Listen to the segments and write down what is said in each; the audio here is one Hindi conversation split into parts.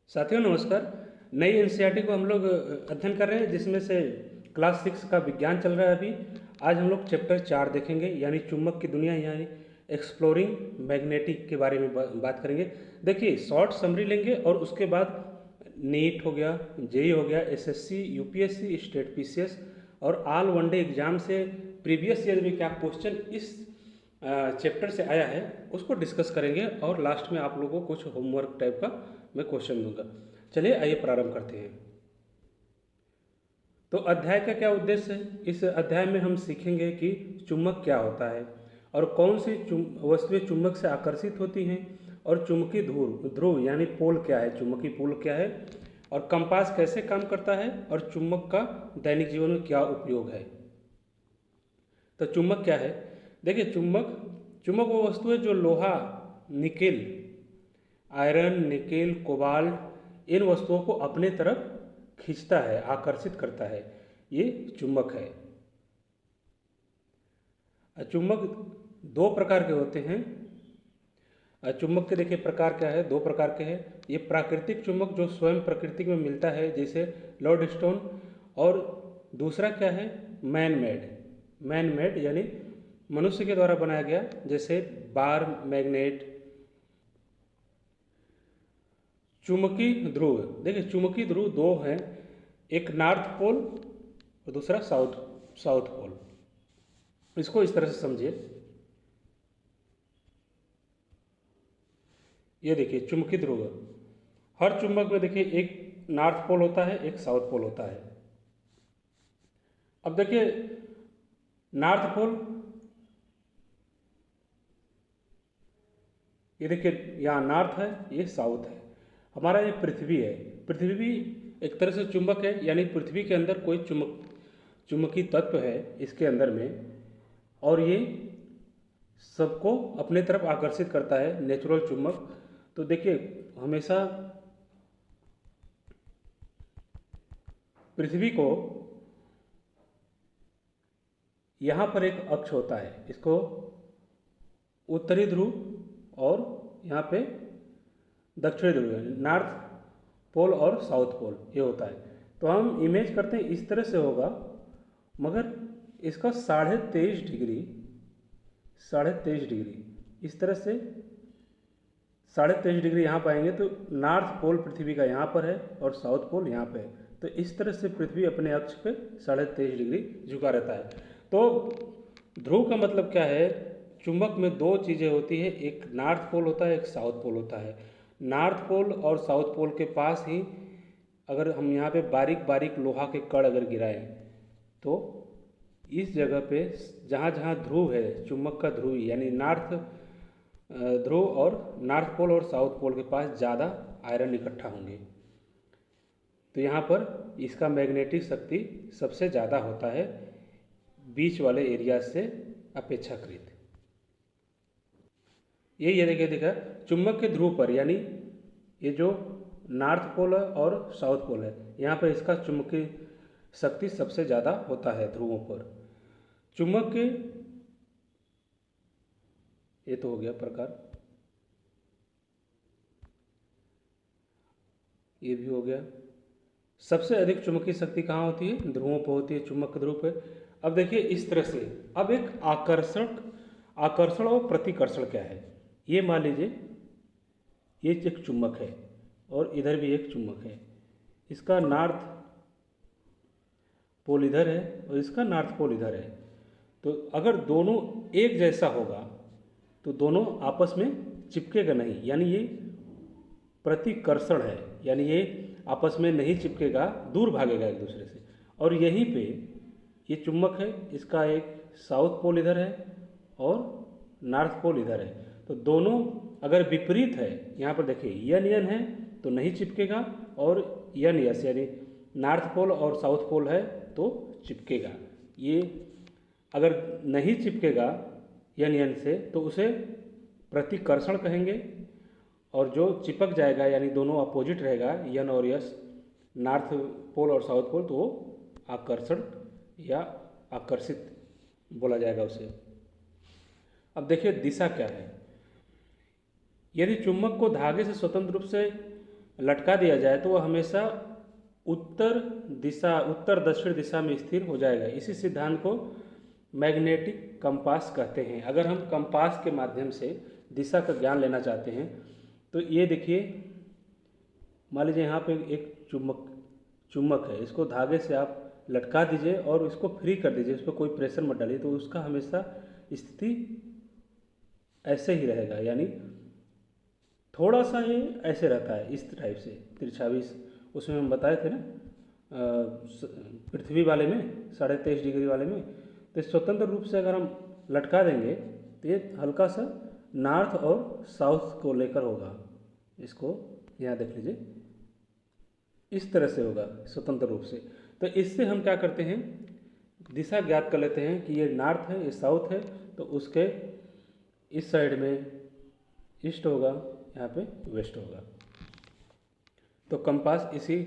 साथियों नमस्कार। नई एनसीईआरटी को हम लोग अध्ययन कर रहे हैं, जिसमें से क्लास 6 का विज्ञान चल रहा है अभी। आज हम लोग चैप्टर 4 देखेंगे, यानी चुंबक की दुनिया, यानी एक्सप्लोरिंग मैग्नेटिक के बारे में बात करेंगे। देखिए, शॉर्ट समरी लेंगे और उसके बाद नीट हो गया, जेई हो गया, एसएससी, यूपीएससी, स्टेट पीसीएस और ऑल वनडे एग्जाम से प्रीवियस ईयर में क्या क्वेश्चन इस चैप्टर से आया है उसको डिस्कस करेंगे, और लास्ट में आप लोगों को कुछ होमवर्क टाइप का मैं क्वेश्चन दूंगा। चलिए आइए प्रारंभ करते हैं। तो अध्याय का क्या उद्देश्य है? इस अध्याय में हम सीखेंगे कि चुंबक क्या होता है और कौन सी वस्तुएं चुंबक से आकर्षित होती हैं, और चुंबकीय ध्रुव ध्रुव यानी पोल क्या है, चुंबकीय पोल क्या है, और कंपास कैसे काम करता है, और चुंबक का दैनिक जीवन में क्या उपयोग है। तो चुंबक क्या है? देखिए, चुंबक चुंबक वो वस्तु है जो लोहा, निकेल, आयरन, निकेल, कोबाल्ट इन वस्तुओं को अपने तरफ खींचता है, आकर्षित करता है। ये चुंबक है। चुंबक दो प्रकार के होते हैं। चुंबक के देखिए प्रकार क्या है, दो प्रकार के हैं। ये प्राकृतिक चुंबक जो स्वयं प्रकृति में मिलता है, जैसे लॉर्ड स्टोन, और दूसरा क्या है, मैन मेड। मैन मेड यानी मनुष्य के द्वारा बनाया गया, जैसे बार मैग्नेट। चुंबकीय ध्रुव, देखिए चुंबकीय ध्रुव दो हैं, एक नॉर्थ पोल और दूसरा साउथ साउथ पोल। इसको इस तरह से समझिए। ये देखिए चुंबकीय ध्रुव, हर चुंबक में देखिए एक नॉर्थ पोल होता है, एक साउथ पोल होता है। अब देखिए नॉर्थ पोल, ये देखिए यहाँ नॉर्थ है, ये साउथ है। हमारा ये पृथ्वी है। पृथ्वी भी एक तरह से चुंबक है, यानी पृथ्वी के अंदर कोई चुंबकीय तत्व है इसके अंदर में, और ये सबको अपने तरफ आकर्षित करता है, नेचुरल चुंबक। तो देखिए हमेशा पृथ्वी को यहाँ पर एक अक्ष होता है, इसको उत्तरी ध्रुव और यहाँ पे दक्षिणी ध्रुव, नॉर्थ पोल और साउथ पोल ये होता है। तो हम इमेज करते हैं इस तरह से होगा, मगर इसका 23.5 डिग्री, 23.5 डिग्री इस तरह से, 23.5 डिग्री यहाँ पाएंगे। तो नॉर्थ पोल पृथ्वी का यहाँ पर है और साउथ पोल यहाँ पे है। तो इस तरह से पृथ्वी अपने अक्ष पे 23.5 डिग्री झुका रहता है। तो ध्रुव का मतलब क्या है? चुंबक में दो चीज़ें होती है, एक नॉर्थ पोल होता है, एक साउथ पोल होता है। नॉर्थ पोल और साउथ पोल के पास ही अगर हम यहाँ पे बारीक बारीक लोहा के कण अगर गिराएं, तो इस जगह पे जहाँ जहाँ ध्रुव है, चुंबक का ध्रुव यानी नॉर्थ ध्रुव और नॉर्थ पोल और साउथ पोल के पास ज़्यादा आयरन इकट्ठा होंगे। तो यहाँ पर इसका मैग्नेटिक शक्ति सबसे ज़्यादा होता है बीच वाले एरिया से अपेक्षाकृत। ये देखिए देखा चुंबक के ध्रुव पर, यानी ये जो नॉर्थ पोल है और साउथ पोल है, यहाँ पर इसका चुंबकीय शक्ति सबसे ज़्यादा होता है ध्रुवों पर। चुंबक के, ये तो हो गया प्रकार, ये भी हो गया। सबसे अधिक चुंबकीय शक्ति कहाँ होती है? ध्रुवों पर होती है, चुंबक के ध्रुव पर। अब देखिए इस तरह से, अब एक आकर्षण और प्रतिकर्षण क्या है, ये मान लीजिए ये एक चुंबक है और इधर भी एक चुंबक है। इसका नॉर्थ पोल इधर है और इसका नॉर्थ पोल इधर है। तो अगर दोनों एक जैसा होगा तो दोनों आपस में चिपकेगा नहीं, यानी ये प्रतिकर्षण है, यानी ये आपस में नहीं चिपकेगा, दूर भागेगा एक दूसरे से। और यहीं पे ये चुंबक है, इसका एक साउथ पोल इधर है और नॉर्थ पोल इधर है। तो दोनों अगर विपरीत है, यहाँ पर देखिए यन यन है तो नहीं चिपकेगा, और यन यस यानी नॉर्थ पोल और साउथ पोल है तो चिपकेगा। ये अगर नहीं चिपकेगा यन यन से तो उसे प्रतिकर्षण कहेंगे, और जो चिपक जाएगा यानी दोनों अपोजिट रहेगा, यन और यस, नॉर्थ पोल और साउथ पोल, तो वो आकर्षण या आकर्षित बोला जाएगा उसे। अब देखिए दिशा क्या है। यदि चुंबक को धागे से स्वतंत्र रूप से लटका दिया जाए तो वह हमेशा उत्तर दक्षिण दिशा में स्थिर हो जाएगा। इसी सिद्धांत को मैग्नेटिक कंपास कहते हैं। अगर हम कंपास के माध्यम से दिशा का ज्ञान लेना चाहते हैं तो ये देखिए, मान लीजिए यहाँ पे एक चुम्बक है, इसको धागे से आप लटका दीजिए और इसको फ्री कर दीजिए, इस पर कोई प्रेशर मत डालिए, तो उसका हमेशा स्थिति ऐसे ही रहेगा, यानी थोड़ा सा ये ऐसे रहता है, इस टाइप से तिरछा भी। उसमें हम बताए थे ना पृथ्वी वाले में 23.5 डिग्री वाले में, तो स्वतंत्र रूप से अगर हम लटका देंगे तो ये हल्का सा नॉर्थ और साउथ को लेकर होगा। इसको यहाँ देख लीजिए, इस तरह से होगा स्वतंत्र रूप से। तो इससे हम क्या करते हैं, दिशा ज्ञात कर लेते हैं कि ये नॉर्थ है, ये साउथ है, तो उसके इस साइड में ईस्ट होगा, यहाँ पे वेस्ट होगा। तो कंपास इसी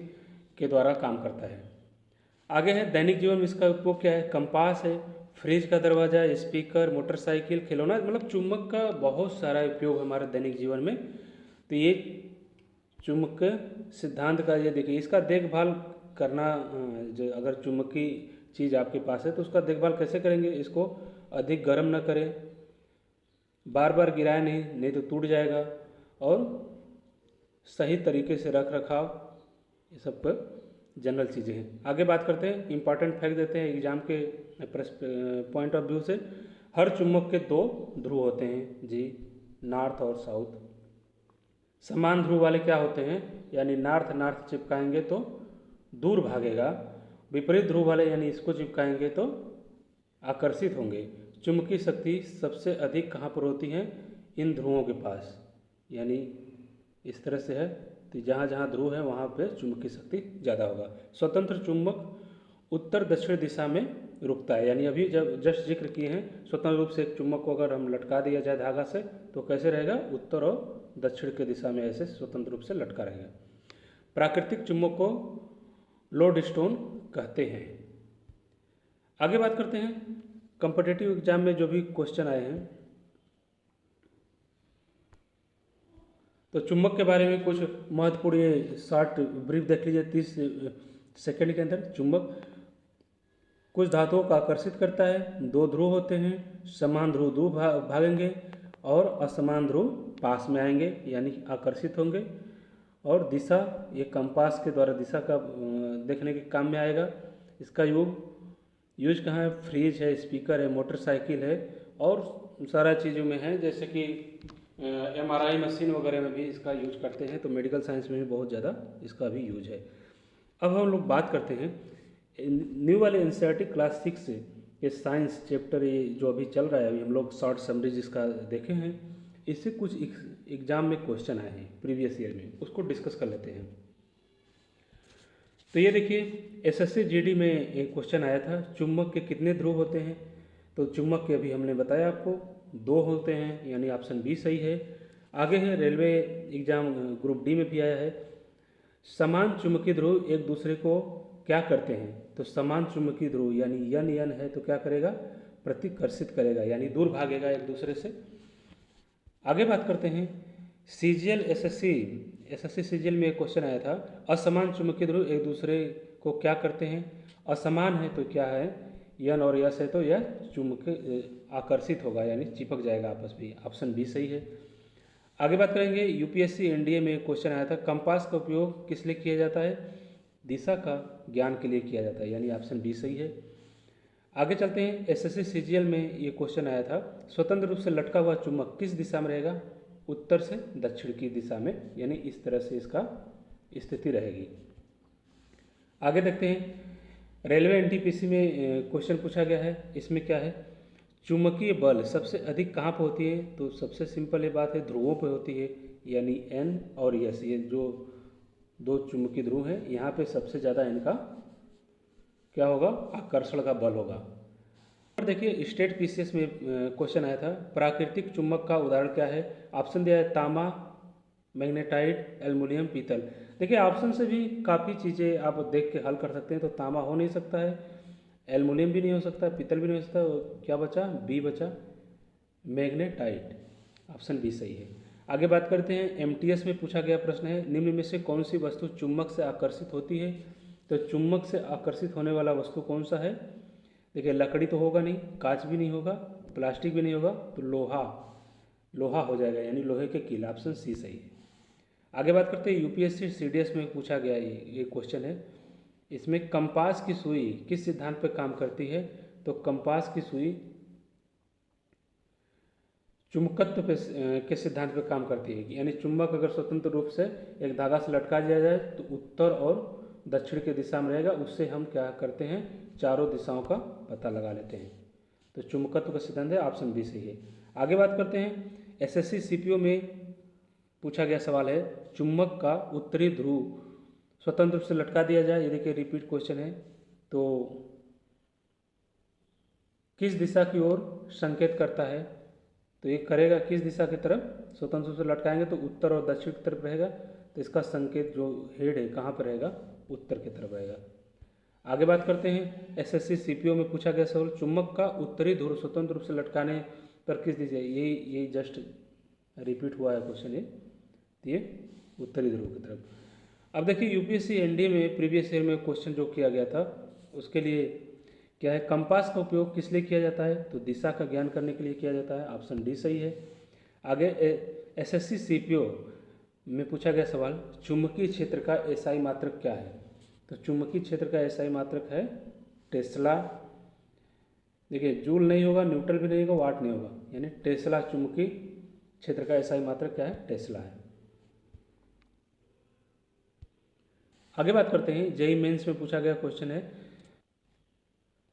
के द्वारा काम करता है। आगे है दैनिक जीवन में इसका उपयोग क्या है। कंपास है, फ्रिज का दरवाज़ा, स्पीकर, मोटरसाइकिल, खिलौना, मतलब चुम्बक का बहुत सारा उपयोग हमारे दैनिक जीवन में। तो ये चुम्बक सिद्धांत का ये देखिए, इसका देखभाल करना, जो अगर चुम्बकी चीज़ आपके पास है तो उसका देखभाल कैसे करेंगे, इसको अधिक गर्म न करें, बार बार गिराए नहीं तो टूट जाएगा, और सही तरीके से रख रखाव, ये सब पर जनरल चीज़ें हैं। आगे बात करते हैं, इंपॉर्टेंट फैक्ट देते हैं एग्जाम के पॉइंट ऑफ व्यू से। हर चुम्बक के 2 ध्रुव होते हैं जी, नॉर्थ और साउथ। समान ध्रुव वाले क्या होते हैं, यानी नॉर्थ चिपकाएंगे तो दूर भागेगा, विपरीत ध्रुव वाले यानी इसको चिपकाएंगे तो आकर्षित होंगे। चुंबकीय शक्ति सबसे अधिक कहाँ पर होती है, इन ध्रुवों के पास, यानी इस तरह से है, तो जहाँ जहाँ ध्रुव है वहाँ पे चुंबकीय शक्ति ज़्यादा होगा। स्वतंत्र चुंबक उत्तर दक्षिण दिशा में रुकता है, यानी अभी जब जस्ट जिक्र किए हैं, स्वतंत्र रूप से एक चुंबक को अगर हम लटका दिया जाए धागा से तो कैसे रहेगा, उत्तर और दक्षिण के दिशा में ऐसे स्वतंत्र रूप से लटका रहेगा। प्राकृतिक चुंबक को लोडस्टोन कहते हैं। आगे बात करते हैं कॉम्पिटिटिव एग्जाम में जो भी क्वेश्चन आए हैं, तो चुंबक के बारे में कुछ महत्वपूर्ण ये शॉर्ट ब्रीफ देख लीजिए 30 सेकंड के अंदर। चुंबक कुछ धातुओं को आकर्षित करता है, 2 ध्रुव होते हैं, समान ध्रुव दूर भागेंगे और असमान ध्रुव पास में आएंगे, यानी आकर्षित होंगे। और दिशा, ये कंपास के द्वारा दिशा का देखने के काम में आएगा। इसका यूज कहाँ है, फ्रिज है, स्पीकर है, मोटरसाइकिल है, और सारा चीज़ों में है, जैसे कि MRI मशीन वगैरह में भी इसका यूज करते हैं, तो मेडिकल साइंस में भी बहुत ज़्यादा इसका भी यूज है। अब हम लोग बात करते हैं न्यू वाले NCERT क्लास 6 से, ये साइंस चैप्टर ये जो अभी चल रहा है, अभी हम लोग शॉर्ट समरीज इसका देखे हैं, इससे कुछ एग्जाम में क्वेश्चन आए हैं प्रीवियस ईयर में, उसको डिस्कस कर लेते हैं। तो ये देखिए SSC GD में एक क्वेश्चन आया था, चुंबक के कितने ध्रुव होते हैं। तो चुंबक के अभी हमने बताया आपको 2 होते हैं, यानी ऑप्शन बी सही है। आगे है रेलवे एग्जाम ग्रुप D में भी आया है, समान चुंबकीय ध्रुव एक दूसरे को क्या करते हैं। तो समान चुंबकीय ध्रुव यानी यन है तो क्या करेगा, प्रतिकर्षित करेगा, यानी दूर भागेगा एक दूसरे से। आगे बात करते हैं CGL SSC CGL में एक क्वेश्चन आया था, असमान चुंबकीय ध्रुव एक दूसरे को क्या करते हैं। असमान है तो क्या है, यन और यस है तो यह चुंबकीय आकर्षित होगा, यानी चिपक जाएगा आपस में, ऑप्शन बी सही है। आगे बात करेंगे UPSC NDA में एक क्वेश्चन आया था, कंपास का उपयोग किस लिए किया जाता है, दिशा का ज्ञान के लिए किया जाता है, यानी ऑप्शन बी सही है। आगे चलते हैं SSC CGL में ये क्वेश्चन आया था, स्वतंत्र रूप से लटका हुआ चुंबक किस दिशा में रहेगा, उत्तर से दक्षिण की दिशा में, यानी इस तरह से इसका स्थिति रहेगी। आगे देखते हैं रेलवे NTPC में क्वेश्चन पूछा गया है, इसमें क्या है, चुंबकीय बल सबसे अधिक कहाँ पर होती है। तो सबसे सिंपल ये बात है, ध्रुवों पर होती है, यानी N और S, ये जो 2 चुंबकीय ध्रुव हैं, यहाँ पे सबसे ज़्यादा इनका क्या होगा, आकर्षण का बल होगा। और देखिए स्टेट PCS में क्वेश्चन आया था, प्राकृतिक चुंबक का उदाहरण क्या है। ऑप्शन दिया है तांबा, मैग्नेटाइट, एल्युमिनियम, पीतल। देखिए ऑप्शन से भी काफ़ी चीज़ें आप देख के हल कर सकते हैं। तो तांबा हो नहीं सकता है, एल्युमिनियम भी नहीं हो सकता, पीतल भी नहीं हो सकता, क्या बचा, बी बचा, मैग्नेटाइट, ऑप्शन बी सही है। आगे बात करते हैं, एमटीएस में पूछा गया प्रश्न है, निम्न में से कौन सी वस्तु चुंबक से आकर्षित होती है। तो चुंबक से आकर्षित होने वाला वस्तु कौन सा है। देखिए लकड़ी तो होगा नहीं, कांच भी नहीं होगा, प्लास्टिक भी नहीं होगा, तो लोहा, लोहा हो जाएगा, यानी लोहे के कील, ऑप्शन सी सही है। आगे बात करते हैं, यूपीएससी सीडीएस में पूछा गया ये क्वेश्चन है, इसमें कंपास की सुई किस सिद्धांत पर काम करती है। तो कंपास की सुई चुंबकत्व के सिद्धांत पर काम करती है, यानी चुंबक अगर स्वतंत्र रूप से एक धागा से लटका दिया जाए तो उत्तर और दक्षिण की दिशा में रहेगा, उससे हम क्या करते हैं, चारों दिशाओं का पता लगा लेते हैं। तो चुंबकत्व का सिद्धांत है, ऑप्शन बी सही है। आगे बात करते हैं, एसएससी सीपीओ में पूछा गया सवाल है, चुंबक का उत्तरी ध्रुव स्वतंत्र रूप से लटका दिया जाए, ये देखिए रिपीट क्वेश्चन है, तो किस दिशा की ओर संकेत करता है। तो ये करेगा किस दिशा की तरफ, स्वतंत्र रूप से लटकाएंगे तो उत्तर और दक्षिण की तरफ रहेगा, तो इसका संकेत जो हेड है कहाँ पर रहेगा, उत्तर की तरफ रहेगा। आगे बात करते हैं, एसएससी सीपीओ में पूछा गया सवाल, चुंबक का उत्तरी ध्रुव स्वतंत्र रूप से लटकाने पर किस दिशा, यही जस्ट रिपीट हुआ है क्वेश्चन ये उत्तरी ध्रुव की तरफ। अब देखिए यूपीएससी एनडीए में प्रीवियस ईयर में क्वेश्चन जो किया गया था उसके लिए क्या है, कंपास का उपयोग किस लिए किया जाता है। तो दिशा का ज्ञान करने के लिए किया जाता है, ऑप्शन डी सही है। आगे एसएससी सीपीओ में पूछा गया सवाल, चुंबकीय क्षेत्र का एसआई मात्रक क्या है। तो चुंबकीय क्षेत्र का एसआई मात्रक है टेस्ला। देखिए जूल नहीं होगा, न्यूटन भी नहीं होगा, वाट नहीं होगा, यानी टेस्ला चुंबकीय क्षेत्र का एसआई मात्रक क्या है, टेस्ला है। आगे बात करते हैं, जेईई मेंस में पूछा गया क्वेश्चन है,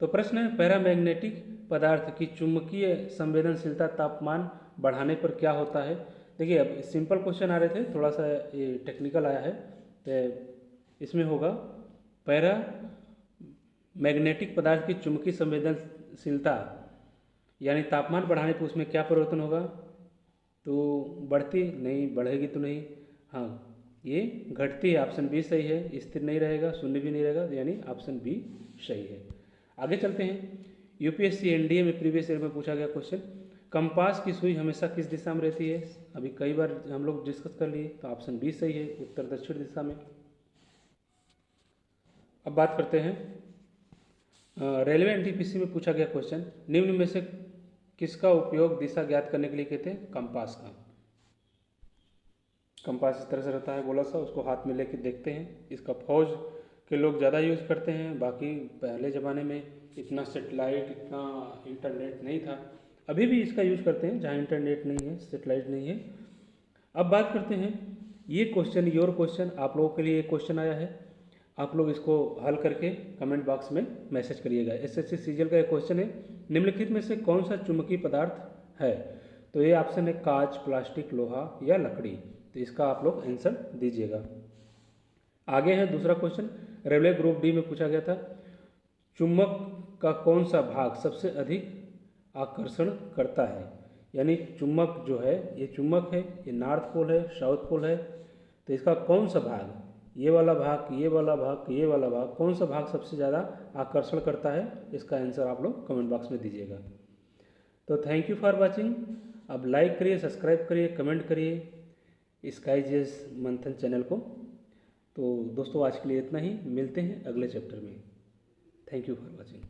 तो प्रश्न है, पैरामैग्नेटिक पदार्थ की चुंबकीय संवेदनशीलता तापमान बढ़ाने पर क्या होता है। देखिए अब सिंपल क्वेश्चन आ रहे थे, थोड़ा सा ये टेक्निकल आया है, तो इसमें होगा पैरा मैग्नेटिक पदार्थ की चुंबकीय संवेदनशीलता यानी तापमान बढ़ाने पर उसमें क्या परिवर्तन होगा। तो बढ़ती नहीं, बढ़ेगी तो नहीं, हाँ ये घटती है, ऑप्शन बी सही है। स्थिर नहीं रहेगा, शून्य भी नहीं रहेगा, यानी ऑप्शन बी सही है। आगे चलते हैं, यूपीएससी एनडीए में प्रीवियस ईयर में पूछा गया क्वेश्चन, कंपास की सुई हमेशा किस दिशा में रहती है। अभी कई बार हम लोग डिस्कस कर लिए, तो ऑप्शन बी सही है, उत्तर दक्षिण दिशा में। अब बात करते हैं, रेलवे एनटीपीसी में पूछा गया क्वेश्चन, निम्न में से किसका उपयोग दिशा ज्ञात करने के लिए कहते हैं, कंपास का। कंपास इस तरह से रहता है गोला सा, उसको हाथ में लेके देखते हैं, इसका फौज के लोग ज़्यादा यूज़ करते हैं, बाकी पहले ज़माने में इतना सेटेलाइट, इतना इंटरनेट नहीं था, अभी भी इसका यूज़ करते हैं जहाँ इंटरनेट नहीं है, सेटेलाइट नहीं है। अब बात करते हैं, ये क्वेश्चन योर क्वेश्चन, आप लोगों के लिए एक क्वेश्चन आया है, आप लोग इसको हल करके कमेंट बॉक्स में मैसेज करिएगा। एसएससी सीजीएल का एक क्वेश्चन है, निम्नलिखित में से कौन सा चुंबकीय पदार्थ है। तो ये ऑप्शन है कांच, प्लास्टिक, लोहा या लकड़ी। तो इसका आप लोग आंसर दीजिएगा। आगे है दूसरा क्वेश्चन, रेलवे ग्रुप डी में पूछा गया था, चुंबक का कौन सा भाग सबसे अधिक आकर्षण करता है। यानी चुंबक जो है, ये चुंबक है, ये नॉर्थ पोल है, साउथ पोल है, तो इसका कौन सा भाग, ये वाला भाग, ये वाला भाग, ये वाला भाग, कौन सा भाग सबसे ज़्यादा आकर्षण करता है, इसका आंसर आप लोग कमेंट बॉक्स में दीजिएगा। तो थैंक यू फॉर वॉचिंग। अब लाइक करिए, सब्सक्राइब करिए, कमेंट करिए स्काई जीएस मंथन चैनल को। तो दोस्तों आज के लिए इतना ही, मिलते हैं अगले चैप्टर में। Thank you for watching.